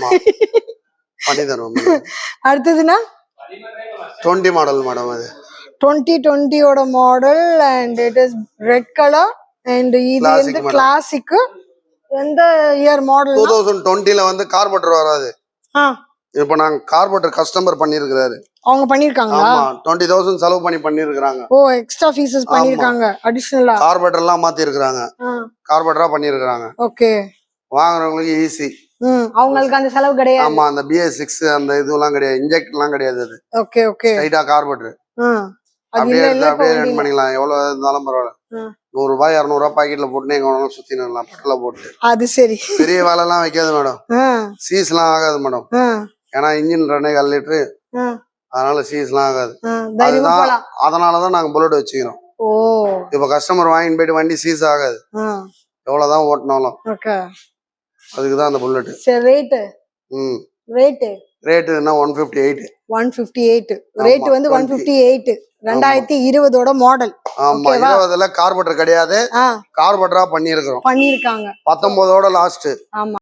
ஆமா பண்ணி தருவோம். அடுத்ததுன்னா 20 மாடல் மேடம். அது 2020 ஓட model and it is red colour and இது வந்து கிளாசிக். எந்த இயர் மாடல்? 2020ல வந்து கார்போரேட்டர் வராது. இப்போ நாங்க கார்போரேட்டர் கஸ்டமர் பண்ணிருக்காரு. அவங்க பண்ணிருக்காங்களா? ஆமா 20,000 செலவு பண்ணிருக்காங்க. ஓ எக்ஸ்ட்ரா ஃபீஸஸ் பண்ணிருக்காங்க அடிஷனலா. கார்போரேட்டர் எல்லாம் மாத்தி இருக்காங்க. கார்போரேட்டரா பண்ணிருக்காங்க. ஓகே. வாங்குறவங்களுக்கு ஈஸி. அவங்களுக்கு அந்த செலவு கிடையாது. ஆமா அந்த BS6 அந்த இதுலாம் கிடையாது. இன்ஜெக்ட்லாம் கிடையாது அது. Okay okay. ஸ்ட்ரைட்டா கார்போரேட்டர். அப்படியே ரன் பண்ணிக்கலாம். எவ்வளவு இருந்தாலும் பரவாயில்ல. 100 ரூபாய் 200 ரூபாய் பாக்கெட்ல போட்டு எங்க வேணாலும் சுத்தி நிறலாம் பெட்ரோல போட்டு. அது சரி. பெரிய வேலை எல்லாம் வைக்காது மேடம். சீஸ்லாம் ஆகாது மேடம். ஏன்னா இன்ஜின் 2.5 லிட்டர். அதனால சீஸ்லாம் ஆகாது. அதனாலதான் நாங்க புல்லட் வச்சுக்கிறோம். இப்ப கஸ்டமர் வாங்கிட்டு போயிட்டு வண்டி சீஸ் ஆகாது. எவ்வளவுதான் ஓட்டினாலும். அதுக்குதான் அந்த புல்லட். ரேட் என்ன 158. 158 ரேட் வந்து 158 2020 ஓட மாடல். ஆமா 20ல கார்போரேட்டர் கிடையாது. கார்போரேட்டரா பண்ணிருக்காங்க. 19ஓட லாஸ்ட். ஆமா.